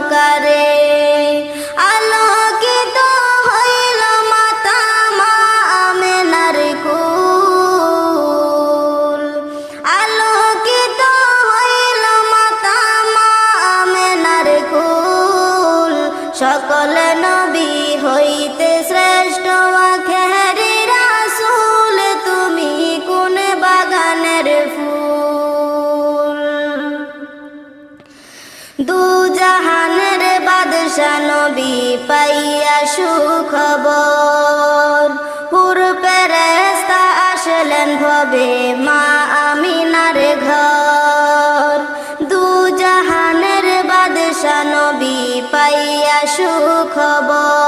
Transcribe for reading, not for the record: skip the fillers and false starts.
সহকারে আলোকিত হইল মাতা মা আমেনার কুল, আলোকিত হইল মাতা মা আমেনার কুল। সকল নবী হইতে শ্রেষ্ঠ আখেরি রাসূল, তুমি কোন বাগানের ফুল। দুজাহানের বাদশা নবী পাইয়া সুখবর,